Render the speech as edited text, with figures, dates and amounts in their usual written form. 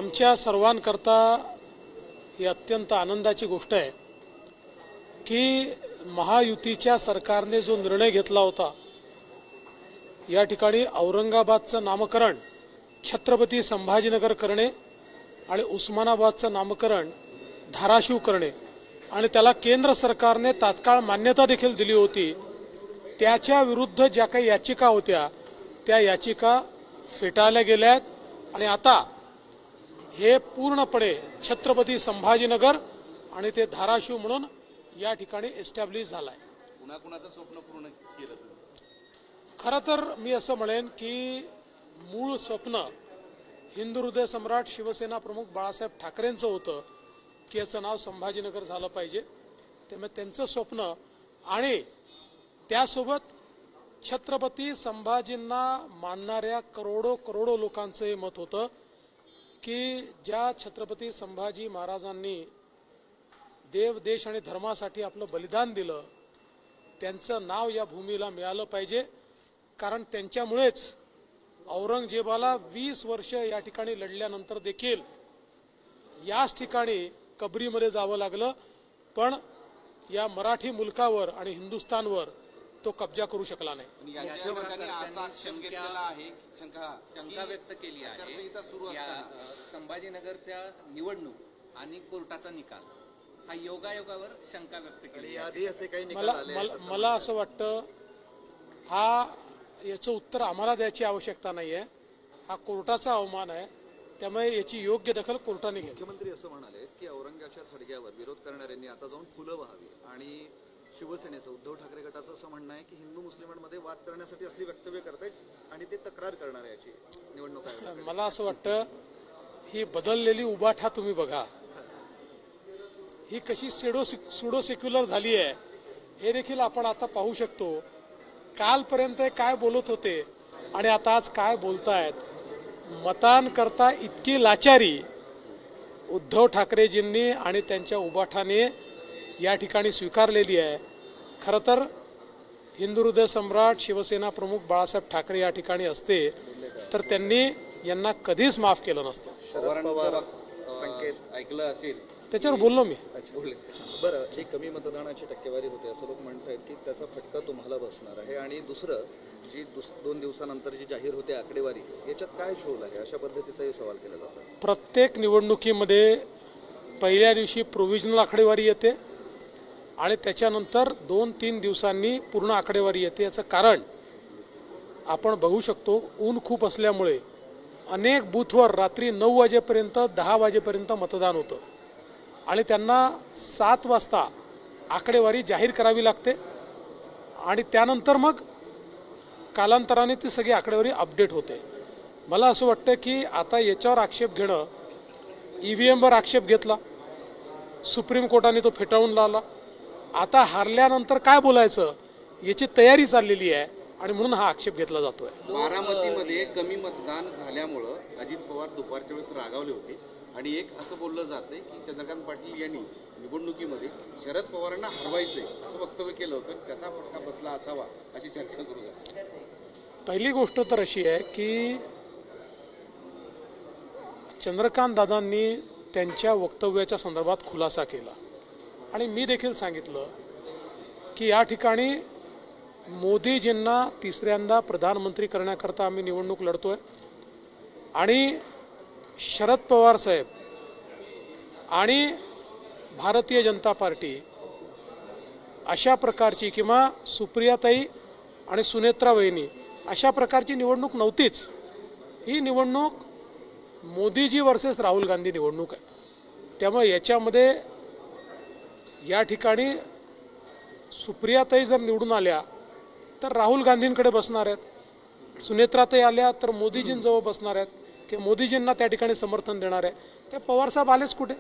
आमच्या सर्वांकरता ही अत्यंत आनंदाची गोष्ट आहे की महायुतीच्या सरकारने जो निर्णय घेतला होता, या ठिकाणी औरंगाबादचं नामकरण छत्रपती संभाजीनगर करणे आणि उस्मानाबादचं नामकरण धाराशिव करणे आणि त्याला केंद्र सरकारने तात्काळ मान्यता देखील दिली होती, त्याच्या विरुद्ध ज्या काही याचिका होत्या त्या याचिका फेटाळल्या गेल्यात आणि आता हे पूर्णपणे छत्रपती संभाजीनगर आणि ते धाराशिव म्हणून या ठिकाणी एस्टॅब्लिश झालाय। कुणाकुणाचं स्वप्न पूर्ण केलं? खरं तर मी असं म्हणेन की मूळ स्वप्न हिंदू हृदय सम्राट शिवसेना प्रमुख बाळासाहेब ठाकरेंचं होतं की याचं नाव संभाजीनगर झालं पाहिजे। त्यामुळे त्यांचं स्वप्न आणि त्यासोबत छत्रपती संभाजींना मानणाऱ्या करोडो लोकांचं हे मत होतं की ज्या छत्रपती संभाजी महाराजांनी देव देश आणि धर्मासाठी आपलं बलिदान दिलं, त्यांचं नाव या भूमीला मिळालं पाहिजे, कारण त्यांच्यामुळेच औरंगजेबाला 20 वर्ष या ठिकाणी लढल्यानंतर देखील याच ठिकाणी कबरीमध्ये जावं लागलं, पण या मराठी मुलकावर आणि हिंदुस्थानवर तो कब्जा करू शकला नाही। शंका व्यक्त केली आहे संभाजीनगरच्या निवडणूक आणि कोर्टाचा निकाल हा योगायोगावर शंका व्यक्त केली। मला असं वाटतं हा याचं उत्तर आम्हाला द्यायची आवश्यकता नाहीये, हा कोर्टाचा अवमान आहे, त्यामुळे याची योग्य दखल कोर्टाने घ्यावी। मुख्यमंत्री असं म्हणाले की औरंगाच्या थडग्यावर विरोध करणाऱ्यांनी आता जाऊन फुलं व्हावी आणि शिवसेनेचं उद्धव ठाकरे गटाचं असं म्हणणं आहे की हिंदू मुस्लिमांमध्ये वाद करण्यासाठी असली वक्तव्य करतायत आणि ते तक्रार करणार आहे याची निवडणूक आयोगाकडे। मला असं वाटतं ही बदललेली उबाठा तुम्ही बघा, ही कशी सुडो सेक्युलर झाली आहे हे देखील आपण आता पाहू शकतो। कालपर्यंत काय बोलत होते आणि आता आज काय बोलतायत। मतांकरता इतकी लाचारी उद्धव ठाकरेजींनी आणि त्यांच्या उबाठाने या ठिकाणी स्वीकारलेली आहे। खरं तर हिंदू हृदय सम्राट शिवसेना प्रमुख बाळासाहेब ठाकरे या ठिकाणी असते तर त्यांनी यांना कधीच माफ केलं नसतं। संकेत ऐकलं असेल, त्याच्यावर बोललो मी। बरं, जी कमी मतदानाची टक्केवारी होते असं लोक म्हणतात की त्याचा फटका तुम्हाला बसणार आहे आणि दुसरं जी 2 दिवसानंतर जी जाहीर होते आकडेवारी, याच्यात काय शोध आहे अशा पद्धतीचाही सवाल केला जातो। प्रत्येक निवडणुकीमध्ये पहिल्या दिवशी प्रोव्हिजनल आकडेवारी येते आणि त्याच्यानंतर 2-3 दिवसांनी पूर्ण आकडेवारी येते। याचं कारण आपण बघू शकतो, ऊन खूप असल्यामुळे अनेक बूथवर रात्री 9 वाजेपर्यंत 10 वाजेपर्यंत मतदान होतं आणि त्यांना 7 वाजता आकडेवारी जाहीर करावी लागते आणि त्यानंतर मग कालांतराने ती सगळी आकडेवारी अपडेट होते। मला असं वाटतं की आता याच्यावर आक्षेप घेणं, EVMवर आक्षेप घेतला, सुप्रीम कोर्टाने तो फेटाळून लावला, आता हारल्यानंतर काय बोलायचं याची तयारी चाललेली आहे आणि म्हणून हा आक्षेप घेतला जातोय। बारामतीमध्ये कमी मतदान झाल्यामुळं अजित पवार दुपारच्या वेळेस रागावले होते आणि एक असं बोललं जातंय की चंद्रकांत पाटील यांनी निवडणुकीमध्ये शरद पवारांना हरवायचंय असं वक्तव्य केलं होतं, त्याचा फटका बसला असावा अशी चर्चा सुरू झाली। पहिली गोष्ट तर अशी आहे की चंद्रकांत दादांनी त्यांच्या वक्तव्याच्या संदर्भात खुलासा केला आणि मी देखील सांगितलं की या ठिकाणी मोदीजींना तिसऱ्यांदा प्रधानमंत्री करण्याकरता आम्ही निवडणूक लढतोय आणि शरद पवार साहेब आणि भारतीय जनता पार्टी अशा प्रकारची किंवा सुप्रियाताई आणि सुनेत्रा वहिनी अशा प्रकारची निवडणूक नव्हतीच। ही निवडणूक मोदीजी वर्सेस राहुल गांधी निवडणूक आहे। त्यामुळे याच्यामध्ये या ठिकाणी सुप्रियाताई जर निवडून आल्या तर राहुल गांधींकडे बसणार आहेत, सुनेत्राताई आल्या तर मोदीजींजवळ बसणार आहेत, की मोदीजींना त्या ठिकाणी समर्थन देणार आहे। ते पवारसाहेब आलेच कुठे?